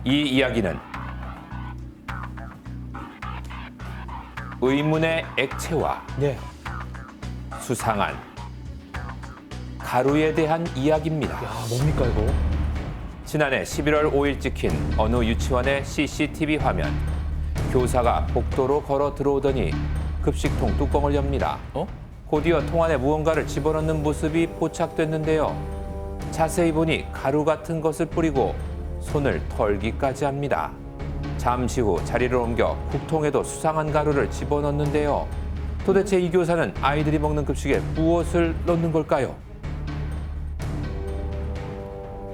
이 이야기는 의문의 액체와 네. 수상한 가루에 대한 이야기입니다. 야, 뭡니까 이거? 지난해 11월 5일 찍힌 어느 유치원의 CCTV 화면. 교사가 복도로 걸어 들어오더니 급식통 뚜껑을 엽니다. 곧이어 통 안에 무언가를 집어넣는 모습이 포착됐는데요. 자세히 보니 가루 같은 것을 뿌리고 손을 털기까지 합니다. 잠시 후 자리를 옮겨 국통에도 수상한 가루를 집어넣는데요. 도대체 이 교사는 아이들이 먹는 급식에 무엇을 넣는 걸까요?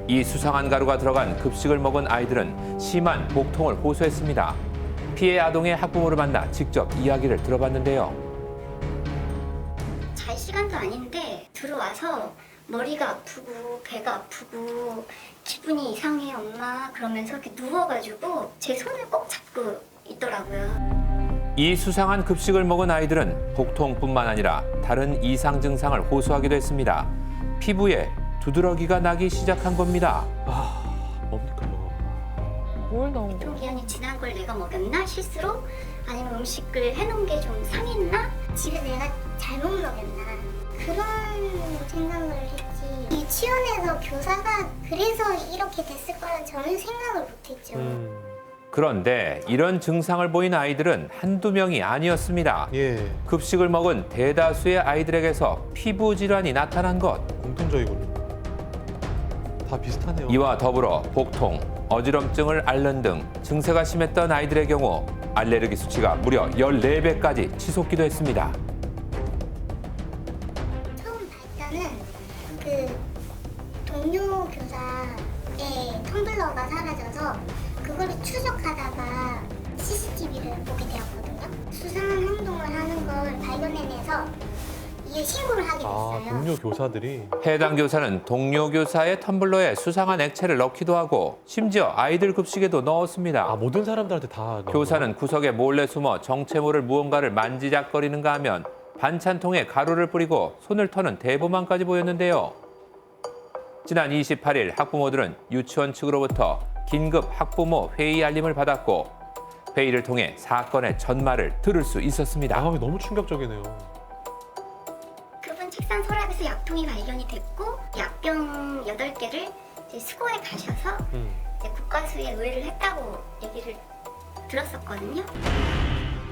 이 수상한 가루가 들어간 급식을 먹은 아이들은 심한 복통을 호소했습니다. 피해 아동의 학부모를 만나 직접 이야기를 들어봤는데요. 잘 시간도 아닌데 들어와서 머리가 아프고 배가 아프고 기분이 이상해 엄마 그러면서 이렇게 누워가지고 제 손을 꼭 잡고 있더라고요. 이 수상한 급식을 먹은 아이들은 복통뿐만 아니라 다른 이상 증상을 호소하기도 했습니다. 피부에 두드러기가 나기 시작한 겁니다. 뭡니까 이거? 뭘 넣은 거야? 유통기한이 지난 걸 내가 먹였나 실수로? 아니면 음식을 해놓은 게 좀 상했나? 집에 내가 잘못 먹였나? 그런 생각을 했지. 유치원에서 교사가 그래서 이렇게 됐을 거란 저는 생각을 못했죠. 그런데 이런 증상을 보인 아이들은 한두 명이 아니었습니다. 예, 급식을 먹은 대다수의 아이들에게서 피부 질환이 나타난 것. 공통적이군요. 다 비슷하네요. 이와 더불어 복통, 어지럼증을 앓는 등 증세가 심했던 아이들의 경우 알레르기 수치가 무려 14배까지 치솟기도 했습니다. 처음 발단은 그 동료 교사의 텀블러가 사라져서 그거를 추적하다가 CCTV를 보게 되었거든요. 수상한 행동을 하는 걸 발견해내서 이게 신고를 하게 됐어요. 동료 교사들이 해당 교사는 동료 교사의 텀블러에 수상한 액체를 넣기도 하고 심지어 아이들 급식에도 넣었습니다. 모든 사람들한테 다 넣은 교사는 구석에 몰래 숨어 정체 모를 무언가를 만지작거리는가 하면 반찬통에 가루를 뿌리고 손을 터는 대범함까지 보였는데요. 지난 28일 학부모들은 유치원 측으로부터 긴급 학부모 회의 알림을 받았고 회의를 통해 사건의 전말을 들을 수 있었습니다. 너무 충격적이네요. 그분 책상 서랍에서 약통이 발견이 됐고 약병 8개를 이제 수거해 가셔서 이제 국가수에 의뢰를 했다고 얘기를 들었었거든요.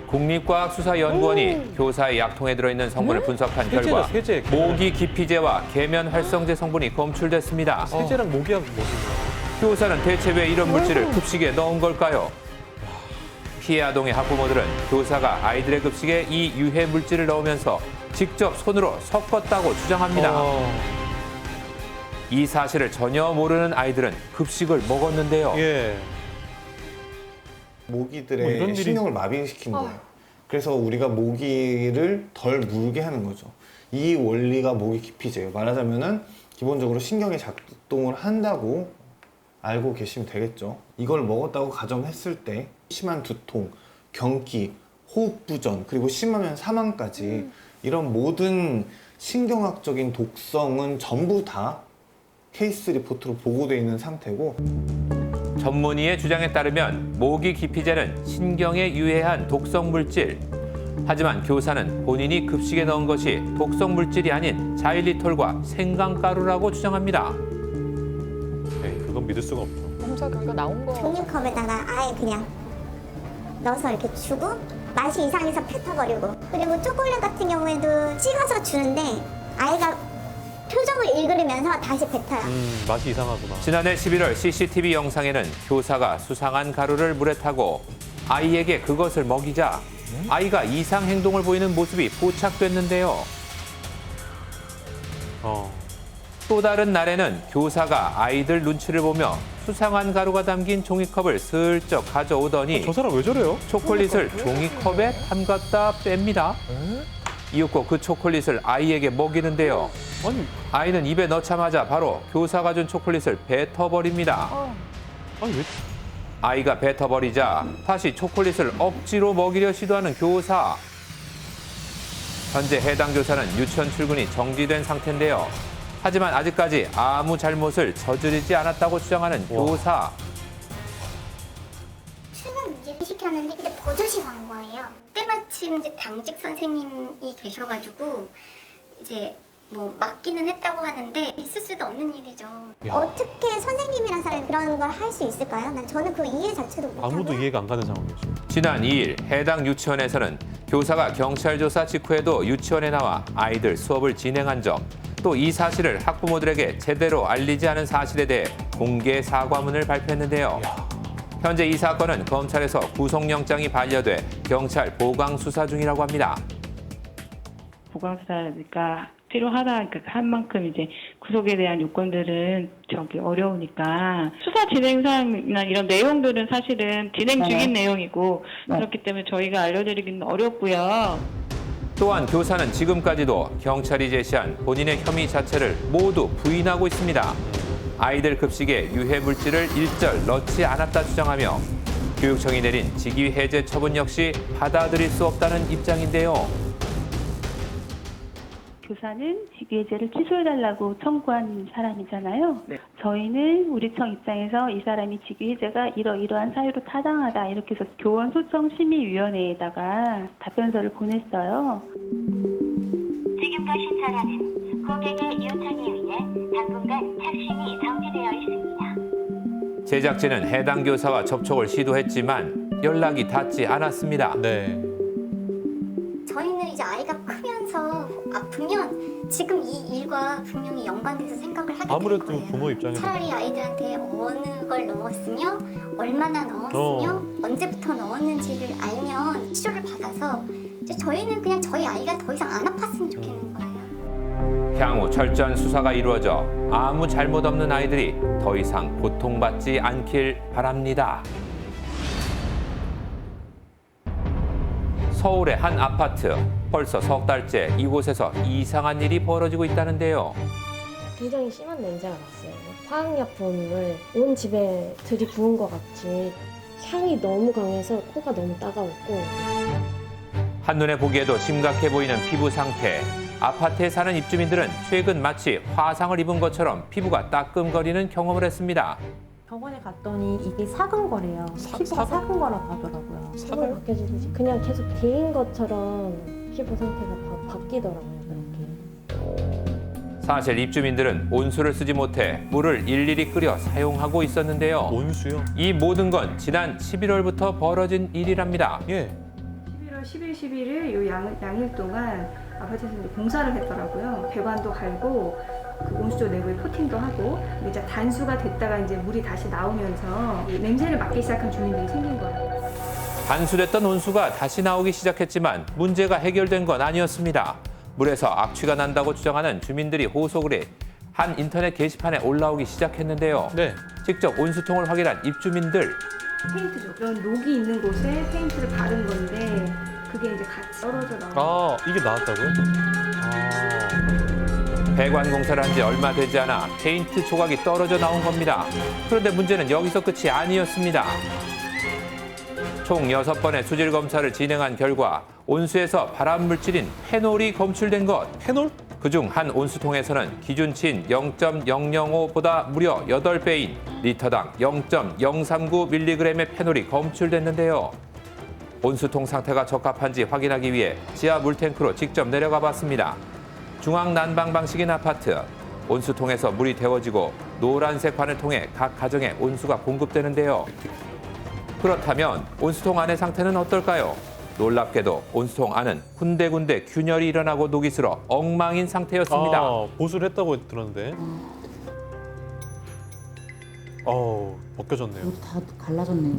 국립과학수사연구원이 교사의 약통에 들어있는 성분을 분석한 결과 세제. 모기 기피제와 계면 활성제 성분이 검출됐습니다. 세제랑 모기약 뭐지? 교사는 대체 왜 이런 물질을 급식에 넣은 걸까요? 피해 아동의 학부모들은 교사가 아이들의 급식에 이 유해 물질을 넣으면서 직접 손으로 섞었다고 주장합니다. 이 사실을 전혀 모르는 아이들은 급식을 먹었는데요. 예. 모기들의 이런 일이- 신경을 마비시킨 거예요. 그래서 우리가 모기를 덜 물게 하는 거죠. 이 원리가 모기 기피제예요. 말하자면은 기본적으로 신경이 작동을 한다고 알고 계시면 되겠죠. 이걸 먹었다고 가정했을 때 심한 두통, 경기, 호흡 부전, 그리고 심하면 사망까지 이런 모든 신경학적인 독성은 전부 다 케이스 리포트로 보고되어 있는 상태고, 전문의의 주장에 따르면 모기 기피제는 신경에 유해한 독성 물질. 하지만 교사는 본인이 급식에 넣은 것이 독성 물질이 아닌 자일리톨과 생강가루라고 주장합니다. 에이, 그건 믿을 수가 없죠. 검사 결과 나온 거. 종이컵에다가 아예 그냥 넣어서 이렇게 주고 맛이 이상해서 뱉어버리고, 그리고 초콜릿 같은 경우에도 찍어서 주는데 아이가 표정을 읽으면서 다시 뱉어요. 맛이 이상하구나. 지난해 11월 CCTV 영상에는 교사가 수상한 가루를 물에 타고 아이에게 그것을 먹이자 아이가 이상 행동을 보이는 모습이 포착됐는데요. 또 다른 날에는 교사가 아이들 눈치를 보며 수상한 가루가 담긴 종이컵을 슬쩍 가져오더니 저 사람 왜 저래요? 초콜릿을 종이컵에 담갔다 뺍니다. 이윽고 그 초콜릿을 아이에게 먹이는데요. 아니, 아이는 입에 넣자마자 바로 교사가 준 초콜릿을 뱉어버립니다. 아니 왜? 아이가 뱉어버리자 다시 초콜릿을 억지로 먹이려 시도하는 교사. 현재 해당 교사는 유치원 출근이 정지된 상태인데요. 하지만 아직까지 아무 잘못을 저지르지 않았다고 주장하는 교사. 이렇게 하는데 근데 버젓이 간 거예요. 때마침 이제 당직 선생님이 계셔가지고 이제 뭐 맡기는 했다고 하는데 있을 수도 없는 일이죠. 야. 어떻게 선생님이란 사람이 그런 걸 할 수 있을까요? 저는 그 이해 자체도 못하고. 아무도 이해가 안 가는 상황이죠. 지난 2일 해당 유치원에서는 교사가 경찰 조사 직후에도 유치원에 나와 아이들 수업을 진행한 점, 또 이 사실을 학부모들에게 제대로 알리지 않은 사실에 대해 공개 사과문을 발표했는데요. 현재 이 사건은 검찰에서 구속영장이 반려돼 경찰 보강 수사 중이라고 합니다. 보강수사가 필요하다 한 만큼 이제 구속에 대한 요건들은 어려우니까 수사 진행 사항이나 이런 내용들은 사실은 진행 중인 내용이고 그렇기 때문에 저희가 알려드리기는 어렵고요. 또한 교사는 지금까지도 경찰이 제시한 본인의 혐의 자체를 모두 부인하고 있습니다. 아이들 급식에 유해 물질을 일절 넣지 않았다 주장하며 교육청이 내린 직위 해제 처분 역시 받아들일 수 없다는 입장인데요. 교사는 직위해제를 취소해달라고 청구한 사람이잖아요. 저희는 우리 청 입장에서 이 사람이 직위해제가 이러이러한 사유로 타당하다 이렇게 해서 교원소청심의위원회에다가 답변서를 보냈어요. 지금도 신청하는 고객의 요청에 의해 당분간 착신이 정지되어 있습니다. 제작진은 해당 교사와 접촉을 시도했지만 연락이 닿지 않았습니다. 네. 저희는 이제 아이가 크면서 아프면 지금 이 일과 분명히 연관돼서 생각을 하게 될 아무래도 거예요. 부모 입장에서 차라리 아이들한테 어느 걸 넣었으며 얼마나 넣었으며 언제부터 넣었는지를 알면 치료를 받아서 이제 저희는 그냥 저희 아이가 더 이상 안 아팠으면 좋겠는 거예요. 향후 철저한 수사가 이루어져 아무 잘못 없는 아이들이 더 이상 고통받지 않길 바랍니다. 서울의 한 아파트. 벌써 석 달째 이곳에서 이상한 일이 벌어지고 있다는데요. 굉장히 심한 냄새가 났어요. 화학약품을 온 집에 들이부은 것 같이 향이 너무 강해서 코가 너무 따가웠고 한눈에 보기에도 심각해 보이는 피부 상태. 아파트에 사는 입주민들은 최근 마치 화상을 입은 것처럼 피부가 따끔거리는 경험을 했습니다. 병원에 갔더니 이게 사근 거래요. 피부가 사근 거라고 하더라고요. 사근 바뀌어지듯이 그냥 계속 개인 것처럼 피부 상태가 다 바뀌더라고요. 그렇게. 사실 입주민들은 온수를 쓰지 못해 물을 일일이 끓여 사용하고 있었는데요. 온수요? 이 모든 건 지난 11월부터 벌어진 일이랍니다. 예. 11월 10일, 11일 요 양일 동안 아파트에서 이제 공사를 했더라고요. 배관도 갈고 그 온수조 내부에 코팅도 하고 이제 단수가 됐다가 이제 물이 다시 나오면서 이 냄새를 맡기 시작한 주민들이 생긴 거예요. 단수됐던 온수가 다시 나오기 시작했지만 문제가 해결된 건 아니었습니다. 물에서 악취가 난다고 주장하는 주민들이 호소글이 한 인터넷 게시판에 올라오기 시작했는데요. 네. 직접 온수통을 확인한 입주민들. 페인트죠. 그런 녹이 있는 곳에 페인트를 바른 건데 그게 이제 같이 떨어져 나와요. 아, 이게 나왔다고요? 아. 배관 공사를 한 지 얼마 되지 않아 페인트 조각이 떨어져 나온 겁니다. 그런데 문제는 여기서 끝이 아니었습니다. 총 6번의 수질 검사를 진행한 결과 온수에서 발암 물질인 페놀이 검출된 것. 페놀? 그중 한 온수통에서는 기준치인 0.005보다 무려 8배인 리터당 0.039mg의 페놀이 검출됐는데요. 온수통 상태가 적합한지 확인하기 위해 지하 물탱크로 직접 내려가 봤습니다. 중앙 난방 방식인 아파트. 온수통에서 물이 데워지고 노란색 관을 통해 각 가정에 온수가 공급되는데요. 그렇다면 온수통 안의 상태는 어떨까요? 놀랍게도 온수통 안은 군데군데 균열이 일어나고 녹이 슬어 엉망인 상태였습니다. 아, 보수를 했다고 들었는데. 벗겨졌네요. 다 갈라졌네.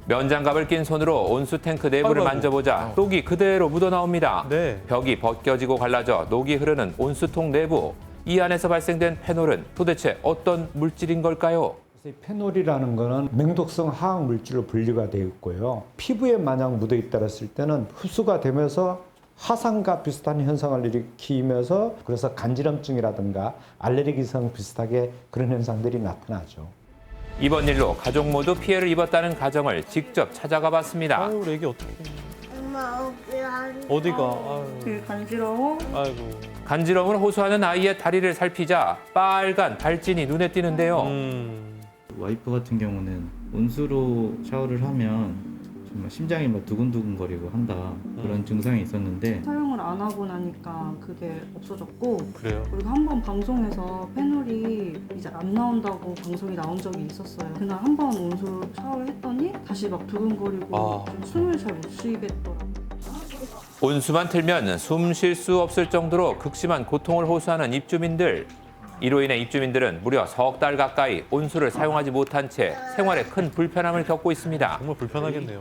면장갑을 낀 손으로 온수 탱크 내부를 아이고. 만져보자 녹이 그대로 묻어나옵니다. 네. 벽이 벗겨지고 갈라져 녹이 흐르는 온수통 내부. 이 안에서 발생된 페놀은 도대체 어떤 물질인 걸까요? 페놀이라는 거는 맹독성 화학 물질로 분류가 되어 있고요. 피부에 만약 묻어 있다랬을 때는 흡수가 되면서 화상과 비슷한 현상을 일으키면서 그래서 간지럼증이라든가 알레르기성 비슷하게 그런 현상들이 나타나죠. 이번 일로 가족 모두 피해를 입었다는 가정을 직접 찾아가 봤습니다. 아유, 우리 애기 어떡해. 어디가? 아유. 간지러워? 아이고. 간지러움을 호소하는 아이의 다리를 살피자 빨간 발진이 눈에 띄는데요. 와이프 같은 경우는 온수로 샤워를 하면 정말 심장이 막 두근두근거리고 한다 그런 증상이 있었는데 사용을 안 하고 나니까 그게 없어졌고 그래요? 그리고 한 번 방송에서 페놀이 이제 안 나온다고 방송이 나온 적이 있었어요. 그날 한 번 온수로 샤워를 했더니 다시 막 두근거리고 좀 숨을 잘 못 쉬겠더라고요. 온수만 틀면 숨 쉴 수 없을 정도로 극심한 고통을 호소하는 입주민들. 이로 인해 입주민들은 무려 석 달 가까이 온수를 사용하지 못한 채 생활에 큰 불편함을 겪고 있습니다. 정말 불편하겠네요.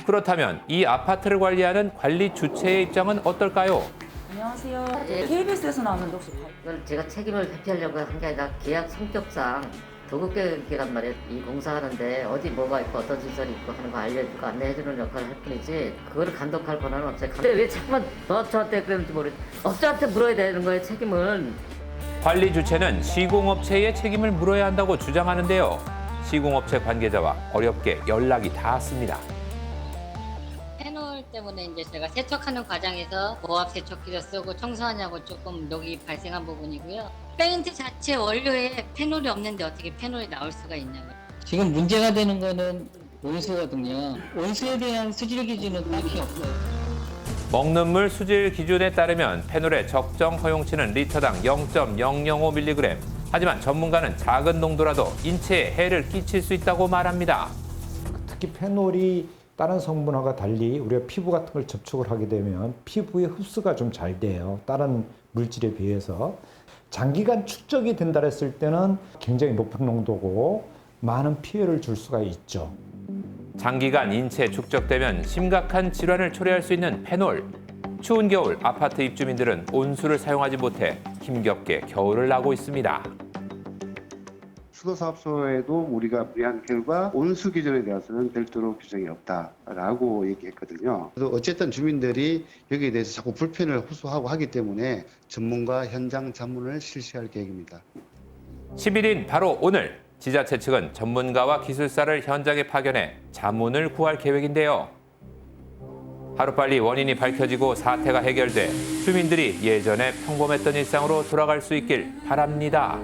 그렇다면 이 아파트를 관리하는 관리 주체의 입장은 어떨까요? 안녕하세요. KBS에서 나왔는데 혹시 이걸 제가 책임을 회피하려고 한 게 아니라 계약 성격상 도급계 계란 말이에요. 이 공사하는데 어디 뭐가 있고 어떤 시설이 있고 하는 거 알려주고 안내해주는 역할을 할 뿐이지 그거를 감독할 권한은 없어요. 근데 왜 자꾸만 저한테 그랬는지 모르겠어요. 업자한테 물어야 되는 거예요, 책임은. 관리 주체는 시공업체의 책임을 물어야 한다고 주장하는데요. 시공업체 관계자와 어렵게 연락이 닿았습니다. 페놀 때문에 이제 제가 세척하는 과정에서 고압 세척기를 쓰고 청소하냐고 조금 녹이 발생한 부분이고요. 페인트 자체 원료에 페놀이 없는데 어떻게 페놀이 나올 수가 있냐고요. 지금 문제가 되는 거는 온수거든요. 온수에 대한 수질 기준은 딱히 없어요. 먹는 물 수질 기준에 따르면 페놀의 적정 허용치는 리터당 0.005mg. 하지만 전문가는 작은 농도라도 인체에 해를 끼칠 수 있다고 말합니다. 특히 페놀이 다른 성분하고 달리 우리가 피부 같은 걸 접촉을 하게 되면 피부의 흡수가 좀 잘 돼요. 다른 물질에 비해서. 장기간 축적이 된다 했을 때는 굉장히 높은 농도고 많은 피해를 줄 수가 있죠. 장기간 인체에 축적되면 심각한 질환을 초래할 수 있는 페놀. 추운 겨울 아파트 입주민들은 온수를 사용하지 못해 힘겹게 겨울을 나고 있습니다. 수도사업소에도 우리가 문의한 결과 온수 기준에 대해서는 별도로 규정이 없다라고 얘기했거든요. 그래서 어쨌든 주민들이 여기에 대해서 자꾸 불편을 호소하고 하기 때문에 전문가 현장 자문을 실시할 계획입니다. 10일인 바로 오늘 지자체 측은 전문가와 기술사를 현장에 파견해 자문을 구할 계획인데요. 하루빨리 원인이 밝혀지고 사태가 해결돼 주민들이 예전에 평범했던 일상으로 돌아갈 수 있길 바랍니다.